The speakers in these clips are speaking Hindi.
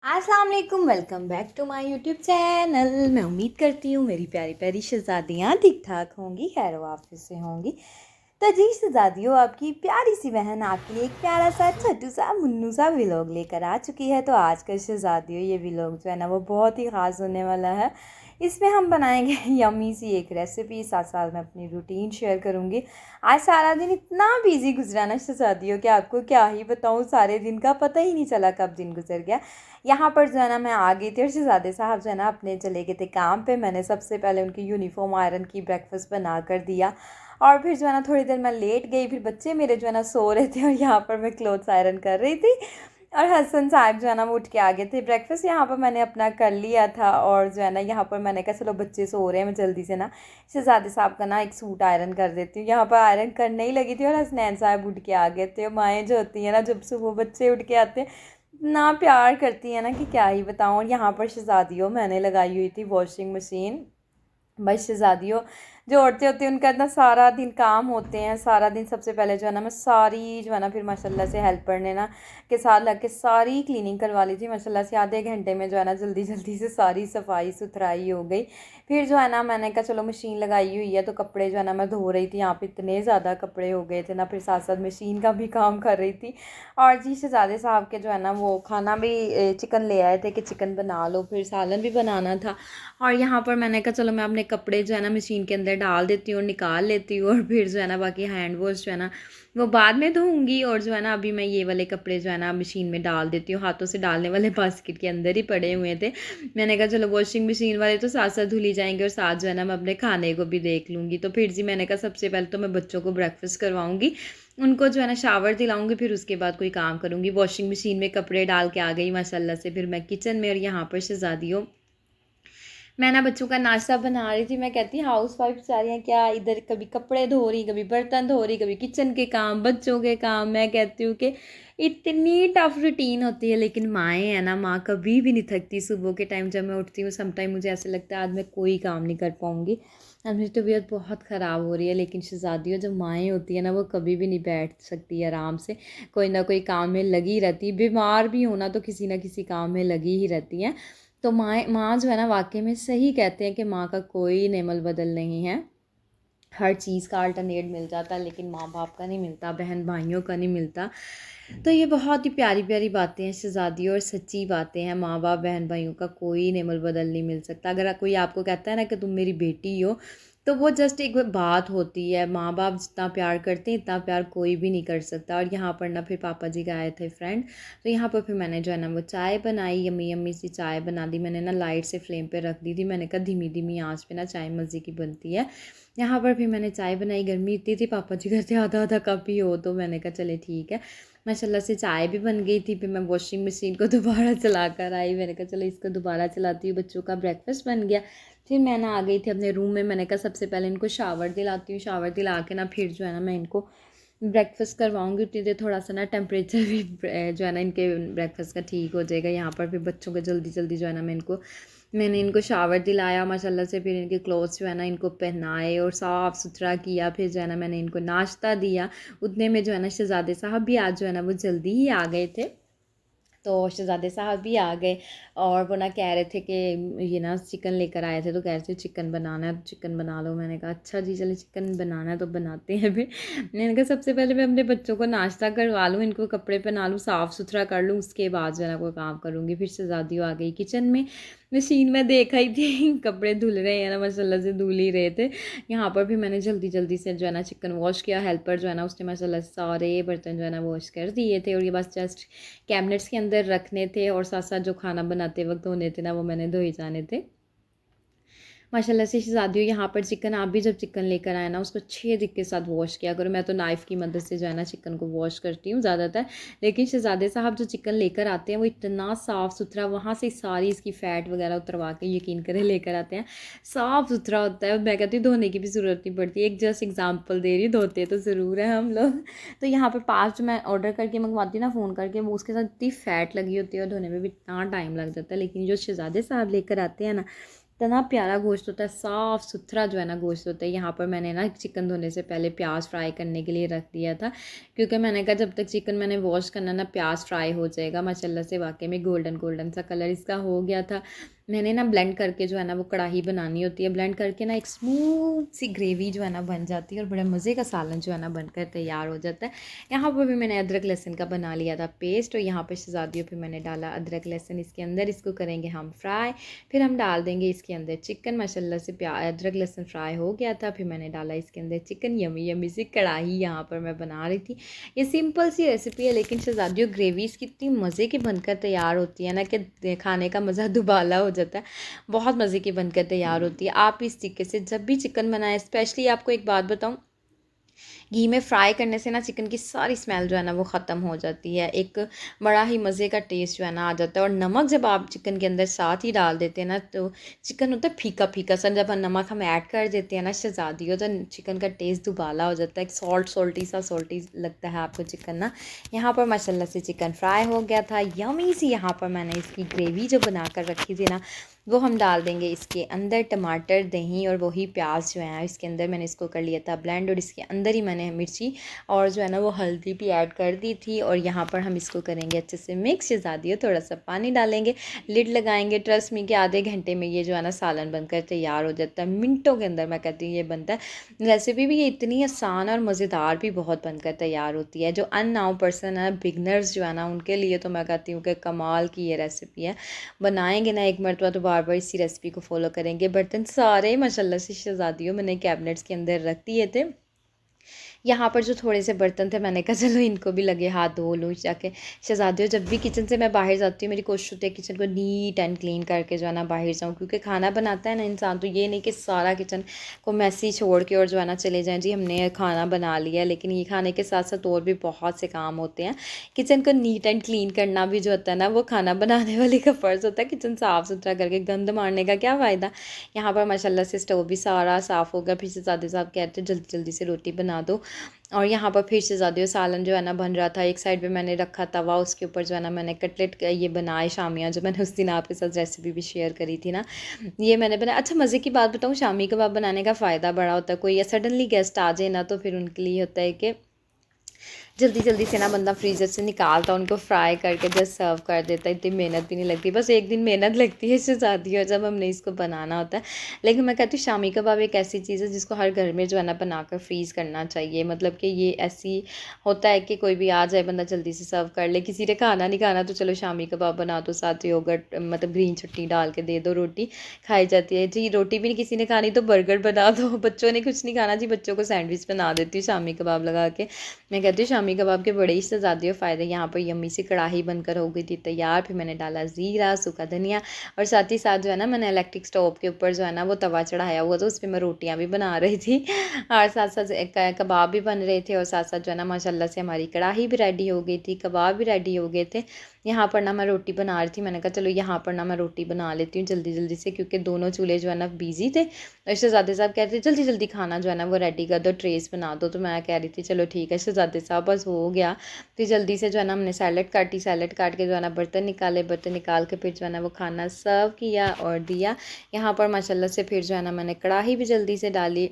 अस्सलाम वालेकुम, welcome back to my YouTube channel. मैं उम्मीद करती हूँ मेरी प्यारी प्यारी शहज़ादियाँ ठीक ठाक होंगी, खैर वाफिस से होंगी। तो जी शहज़ादियों, आपकी प्यारी सी बहन आपके लिए एक प्यारा सा छोटू सा मुन्नू सा व्लॉग लेकर आ चुकी है। तो आज का शहज़ादियों ये व्लॉग जो है ना वो बहुत ही ख़ास होने वाला है। इसमें हम बनाएंगे यम्मी सी एक रेसिपी, साथ साथ मैं अपनी रूटीन शेयर करूँगी। आज सारा दिन इतना बिजी गुजरा ना शहज़ादियों कि आपको क्या ही बताऊँ, सारे दिन का पता ही नहीं चला कब दिन गुजर गया। यहाँ पर जो है ना मैं आ गई थी और शहज़ादे साहब जो है ना अपने चले गए थे काम पे। मैंने सबसे पहले उनकी यूनिफॉर्म आयरन की, ब्रेकफास्ट बना कर दिया और फिर जो है ना थोड़ी देर मैं लेट गई। फिर बच्चे मेरे जो है ना सो रहे थे और यहाँ पर मैं क्लोथ्स आयरन कर रही थी और हसन साहब जो है ना वो उठ के आ गए थे। ब्रेकफास्ट यहाँ पर मैंने अपना कर लिया था और जो है ना यहाँ पर मैंने कहा चलो बच्चे सो रहे हैं, मैं जल्दी से ना शहज़ादे साहब का ना एक सूट आयरन कर देती हूँ। यहाँ पर आयरन करने ही लगी थी और हसनैन साहब उठ के आ गए थे। और माएँ जो होती हैं ना, जब सुबह बच्चे उठ के आते हैं इतना प्यार करती है ना कि क्या ही बताऊँ। और यहाँ पर शहज़ादियों मैंने लगाई हुई थी वॉशिंग मशीन। बस शहज़ादियों, जो औरतें होती हैं उनका इतना सारा दिन काम होते हैं। सारा दिन सबसे पहले जो है ना मैं सारी जो है ना फिर माशाल्लाह से हेल्पर ने ना के साथ लग के सारी क्लीनिंग करवा ली थी। माशाल्लाह से आधे घंटे में जो है ना जल्दी जल्दी से सारी सफाई सुथराई हो गई। फिर जो है ना मैंने कहा चलो मशीन लगाई हुई है तो कपड़े जो है ना मैं धो रही थी। यहाँ पे इतने ज़्यादा कपड़े हो गए थे ना, फिर साथ साथ मशीन का भी काम कर रही थी। और जी शहज़ादे साहब के जो है ना वो खाना भी चिकन ले आए थे कि चिकन बना लो, फिर सालन भी बनाना था। और यहाँ पर मैंने कहा चलो मैं अपने कपड़े जो है ना मशीन के अंदर डाल देती हूँ और निकाल लेती हूँ और फिर जो है ना बाकी हैंड वॉश जो है ना वो बाद में धोऊंगी। और जो है ना अभी मैं ये वाले कपड़े जो है ना मशीन में डाल देती हूँ। हाथों से डालने वाले बास्केट के अंदर ही पड़े हुए थे। मैंने कहा चलो वॉशिंग मशीन वाले तो साथ साथ धुली जाएंगे और साथ जो है ना मैं अपने खाने को भी देख लूँगी। तो फिर जी मैंने कहा सबसे पहले तो मैं बच्चों को ब्रेकफास्ट करवाऊँगी, उनको जो है ना शावर दिलाऊंगी, फिर उसके बाद कोई काम करूँगी। वॉशिंग मशीन में कपड़े डाल के आ गई माशाल्लाह से। फिर मैं किचन में और यहाँ पर शहज़ादियों मैं ना बच्चों का नाश्ता बना रही थी। मैं कहती हाउस वाइफ बेचारी हैं क्या, इधर कभी कपड़े धो रही, कभी बर्तन धो रही, कभी किचन के काम, बच्चों के काम। मैं कहती हूँ कि इतनी टफ रूटीन होती है, लेकिन माएँ हैं ना, माँ कभी भी नहीं थकती। सुबह के टाइम जब मैं उठती हूँ सम टाइम मुझे ऐसा लगता है आज मैं कोई काम नहीं कर पाऊँगी, आज मेरी तबीयत बहुत ख़राब हो रही है। लेकिन शहज़ादियों जब माएँ होती है ना वो कभी भी नहीं बैठ सकती आराम से, कोई ना कोई काम में लगी रहती। बीमार भी होना तो किसी ना किसी काम में लगी ही रहती हैं। तो माँ जो है ना वाक़ई में सही कहते हैं कि माँ का कोई नेमल बदल नहीं है। हर चीज़ का अल्टरनेट मिल जाता है लेकिन माँ बाप का नहीं मिलता, बहन भाइयों का नहीं मिलता। तो ये बहुत ही प्यारी प्यारी बातें हैं शहज़ादी और सच्ची बातें हैं। माँ बाप बहन भाइयों का कोई नेमल बदल नहीं मिल सकता। अगर कोई आपको कहता है ना कि तुम मेरी बेटी हो, तो वो जस्ट एक बात होती है। माँ बाप जितना प्यार करते हैं इतना प्यार कोई भी नहीं कर सकता। और यहाँ पर ना फिर पापा जी का आए थे फ्रेंड, तो यहाँ पर फिर मैंने जो है ना वो चाय बनाई, यम्मी यम्मी सी चाय बना दी। मैंने ना लाइट से फ्लेम पे रख दी थी। मैंने कहा धीमी धीमी आंच पे ना चाय मज़े की बनती है। यहाँ पर फिर मैंने चाय बनाई, गर्मी इतनी थी, पापा जी कहते आधा आधा कप ही हो, तो मैंने कहा चले ठीक है। माशाल्लाह से चाय भी बन गई थी। फिर मैं वॉशिंग मशीन को दोबारा चला कर आई। मैंने कहा चलो इसको दोबारा चलाती हूँ, बच्चों का ब्रेकफास्ट बन गया। फिर मैं ना आ गई थी अपने रूम में। मैंने कहा सबसे पहले इनको शावर दिलाती हूँ, शावर दिला के ना फिर जो है ना मैं इनको ब्रेकफास्ट करवाऊँगी। उतनी देर थोड़ा सा ना टेम्परेचर भी जो है ना इनके ब्रेकफास्ट का ठीक हो जाएगा। यहाँ पर फिर बच्चों को जल्दी जल्दी जो है ना मैंने इनको शावर दिलाया माशाल्लाह से। फिर इनके क्लोथ्स जो है ना इनको पहनाए और साफ़ सुथरा किया। फिर जो है ना मैंने इनको नाश्ता दिया। उतने में जो है ना शहज़ादे साहब भी आज जो है ना वो जल्दी ही आ गए थे। तो शहज़ादे साहब भी आ गए और वो ना कह रहे थे कि ये ना चिकन लेकर आए थे, तो कह रहे थे चिकन बनाना है तो चिकन बना लो। मैंने कहा अच्छा जी चलो चिकन बनाना है तो बनाते हैं। फिर मैंने कहा सबसे पहले मैं अपने बच्चों को नाश्ता करवा लूँ, इनको कपड़े पहना लूँ, साफ़ सुथरा कर लूँ, उसके बाद जो है ना कोई काम करूँगी। फिर शहज़ादी आ गई किचन में। मशीन में देखा ही थी कपड़े धुल रहे हैं ना, माशाल्लाह से धुल ही रहे थे। यहाँ पर भी मैंने जल्दी जल्दी से जो है ना चिकन वॉश किया। हेल्पर जो है ना उसने माशाल्लाह से सारे बर्तन जो है ना वॉश कर दिए थे और ये बस जस्ट कैबिनेट्स के अंदर रखने थे और साथ साथ जो खाना बनाते वक्त धोने थे ना वो मैंने धोई जाने थे। माशाल्लाह से शहज़ादियों यहाँ पर चिकन, आप भी जब चिकन लेकर आए ना उसको अच्छे तरीके के साथ वॉश किया करो। मैं तो नाइफ़ की मदद से जो है ना चिकन को वॉश करती हूँ ज़्यादातर, लेकिन शहज़ादे साहब जो चिकन लेकर आते हैं वो इतना साफ़ सुथरा, वहाँ से सारी इसकी फ़ैट वगैरह उतरवा के यकीन करें लेकर आते हैं। साफ़ सुथरा होता है, मैं कहती हूँ धोने की भी ज़रूरत नहीं पड़ती। एक जस्ट एग्जाम्पल दे रही हूँ, धोते तो ज़रूर है हम लोग। तो यहाँ पर पास जो मैं ऑर्डर करके मंगवाती हूँ ना फ़ोन करके, वो उसके साथ इतनी फ़ैट लगी होती है और धोने में भी इतना टाइम लग जाता है। लेकिन जो शहज़ादे साहब लेकर आते हैं ना इतना प्यारा गोश्त होता है, साफ़ सुथरा जो है ना गोश्त होता है। यहाँ पर मैंने ना चिकन धोने से पहले प्याज फ्राई करने के लिए रख दिया था, क्योंकि मैंने कहा जब तक चिकन मैंने वॉश करना ना प्याज फ्राई हो जाएगा। माशाल्लाह से वाकई में गोल्डन गोल्डन सा कलर इसका हो गया था। मैंने ना ब्लेंड करके जो है ना वो कढ़ाई बनानी होती है, ब्लेंड करके ना एक स्मूथ सी ग्रेवी जो है ना बन जाती है और बड़े मज़े का सालन जो है ना बनकर तैयार हो जाता है। यहाँ पर भी मैंने अदरक लहसुन का बना लिया था पेस्ट, और यहाँ पर शहज़ादियों पे मैंने डाला अदरक लहसुन इसके अंदर। इसको करेंगे हम फ्राई, फिर हम डाल देंगे इसके अंदर चिकन। माशाल्लाह से अदरक लहसुन फ्राई हो गया था, फिर मैंने डाला इसके अंदर चिकन। यमी यमी सी कढ़ाई यहाँ पर मैं बना रही थी। ये सिंपल सी रेसिपी है, लेकिन शहज़ादियों ग्रेवी इसकी इतनी मज़े की बनकर तैयार होती है ना कि खाने का मज़ा दुबाला हो जाता है। बहुत मज़े की बनकर तैयार होती है। आप इस तरीके से जब भी चिकन बनाएं, स्पेशली आपको एक बात बताऊँ, घी में फ्राई करने से ना चिकन की सारी स्मेल जो है ना वो ख़त्म हो जाती है। एक बड़ा ही मज़े का टेस्ट जो है ना आ जाता है। और नमक जब आप चिकन के अंदर साथ ही डाल देते हैं ना, तो चिकन होता है फीका फीका सा। जब नमक हम ऐड कर देते हैं ना शहज़ादियों, तो चिकन का टेस्ट दुबाला हो जाता है। एक सोल्टी लगता है आपको चिकन ना। यहाँ पर माशाल्लाह से चिकन फ्राई हो गया था, यमी सी। यहाँ पर मैंने इसकी ग्रेवी जो बना कर रखी थी ना, वो हम डाल देंगे इसके अंदर। टमाटर, दही और वही प्याज जो है इसके अंदर मैंने इसको कर लिया था ब्लेंड, और इसके अंदर ही मैंने मिर्ची और जो है ना वो हल्दी भी ऐड कर दी थी। और यहाँ पर हम इसको करेंगे अच्छे से मिक्स। शहज़ादियों थोड़ा सा पानी डालेंगे, लिड लगाएंगे। ट्रस्ट मी कि आधे घंटे में ये जो है ना सालन बनकर तैयार हो जाता है। मिनटों के अंदर मैं कहती हूँ ये बनता है। रेसिपी भी ये इतनी आसान और मज़ेदार भी बहुत बनकर तैयार होती है। जो अननाउ पर्सन है, बिगनर्स जो है ना, उनके लिए तो मैं कहती हूँ कि कमाल की ये रेसिपी है। बनाएंगे ना एक मरतबा तो बार बार इसी रेसिपी को फॉलो करेंगे। बर्तन सारे माशाल्लाह से शहज़ादियों मैंने कैबिनेट्स के अंदर रख दिए थे। यहाँ पर जो थोड़े से बर्तन थे, मैंने कहा चलो इनको भी लगे हाथ धो लूँ जाके। शहज़ादियों जब भी किचन से मैं बाहर जाती हूँ, मेरी कोशिश होती है किचन को नीट एंड क्लीन करके जो है ना बाहर जाऊँ, क्योंकि खाना बनाता है ना इंसान, तो ये नहीं कि सारा किचन को मैसी छोड़ के और जो है ना चले जाएँ जी हमने खाना बना लिया। लेकिन ये खाने के साथ साथ और भी बहुत से काम होते हैं। किचन को नीट एंड क्लीन करना भी जो होता है ना, वो खाना बनाने वाले का फ़र्ज़ होता है। किचन साफ़ सुथरा करके गंद मारने का क्या फ़ायदा। यहाँ पर माशाल्लाह से स्टोव भी सारा साफ़ हो गया। फिर शहज़ादी साहब कहते जल्दी जल्दी से रोटी बना दो। और यहाँ पर फिर शहज़ादियों सालन जो है ना बन रहा था। एक साइड पे मैंने रखा तवा, उसके ऊपर जो है ना मैंने कटलेट ये बनाए शामियाँ, जो मैंने उस दिन आपके साथ रेसिपी भी शेयर करी थी ना, ये मैंने बनाया। अच्छा, मज़े की बात बताऊँ, शामी कबाब बनाने का फ़ायदा बड़ा होता है। कोई सडनली गेस्ट आ जाए ना, तो फिर उनके लिए होता है कि जल्दी जल्दी से ना बंदा फ्रीज़र से निकालता, उनको फ्राई करके जस्ट सर्व कर देता है। इतनी मेहनत भी नहीं लगती, बस एक दिन मेहनत लगती है शहज़ादियों जब हमने इसको बनाना होता है। लेकिन मैं कहती हूँ शामी कबाब एक ऐसी चीज़ है जिसको हर घर में जो है ना बनाकर फ्रीज़ करना चाहिए। मतलब कि ये ऐसी होता है कि कोई भी आ जाए, बंदा जल्दी से सर्व कर ले। किसी ने खाना नहीं खाना तो चलो शामी कबाब बना दो, साथ योगर्ट मतलब ग्रीन चटनी डाल के दे दो, रोटी खाई जाती है जी। रोटी भी नहीं किसी ने खानी तो बर्गर बना दो। बच्चों ने कुछ नहीं खाना जी, बच्चों को सैंडविच बना देती हूँ शामी कबाब लगा के। मैं कहती हूँ शामी कबाब के बड़े ही से ज़्यादा फ़ायदे। यहाँ पर यम्मी सी कढ़ाई बनकर हो गई थी तैयार। फिर मैंने डाला ज़ीरा, सूखा धनिया, और साथ ही साथ जो है ना मैंने इलेक्ट्रिक स्टोव के ऊपर जो है ना वो तवा चढ़ाया हुआ था, उस पर मैं रोटियाँ भी बना रही थी और साथ साथ कबाब भी बन रहे थे। और साथ साथ जो है ना माशाल्लाह से हमारी कढ़ाई भी रेडी हो गई थी, कबाब भी रेडी हो गए थे। यहाँ पर ना मैं रोटी बना रही थी, मैंने कहा चलो यहाँ पर ना मैं रोटी बना लेती हूँ जल्दी जल्दी से, क्योंकि दोनों चूल्हे जो है ना बिजी थे। और शहज़ादे साहब कहते थे जल्दी जल्दी खाना जो है ना वो रेडी कर दो, ट्रेस बना दो। तो मैं कह रही थी चलो ठीक है शहज़ादे साहब, बस हो गया। फिर जल्दी से जो है ना हमने सैलेड काटी, सैलेड काट के जो है ना बर्तन निकाले, बर्तन निकाल के फिर जो है ना वो खाना सर्व किया और दिया। यहाँ पर माशाल्लाह से फिर जो है ना मैंने कढ़ाई भी जल्दी से डाली,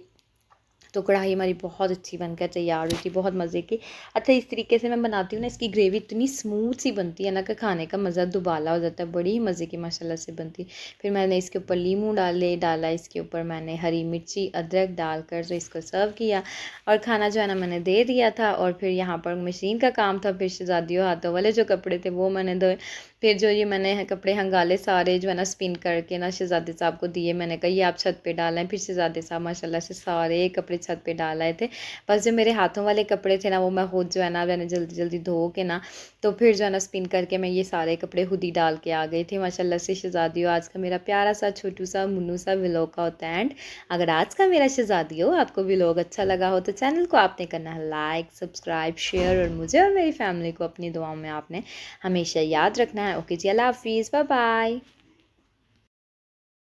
तो कढ़ाई हमारी बहुत अच्छी बनकर तैयार हुई थी, बहुत मज़े की। अच्छा, इस तरीके से मैं बनाती हूँ ना, इसकी ग्रेवी इतनी स्मूथ सी बनती है ना कि खाने का मज़ा दुबाला हो जाता है। बड़ी ही मज़े की माशाल्लाह से बनती है। फिर मैंने इसके ऊपर लीमू डाला, इसके ऊपर मैंने हरी मिर्ची, अदरक डालकर जो इसको सर्व किया, और खाना जो है ना मैंने दे दिया था। और फिर यहाँ पर मशीन का काम था, फिर शहज़ादियों हाथों वाले जो कपड़े थे वो मैंने धोए। फिर जो ये मैंने कपड़े हंगाले सारे जो है ना स्पिन करके ना शहज़ादे साहब को दिए। मैंने कहा ये आप छत पे डालें। फिर शहज़ादे साहब माशाल्लाह से सारे कपड़े छत पे डाल आए थे। बस जो मेरे हाथों वाले कपड़े थे ना, वो मैं खुद जो है ना मैंने जल्दी जल्दी धो के ना, तो फिर जो है ना स्पिन करके मैं ये सारे कपड़े खुद ही डाल के आ गई थी। माशाल्लाह से शहज़ादियों, आज का मेरा प्यारा सा छोटू सा मुन्नू सा व्लॉग का होता है एंड। अगर आज का मेरा शहज़ादियों आपको व्लॉग अच्छा लगा हो तो चैनल को आपने करना है लाइक, सब्सक्राइब, शेयर, और मुझे और मेरी फैमिली को अपनी दुआओं में आपने हमेशा याद रखना है। ओके जी, अल्लाह हाफिज़, बाय बाय।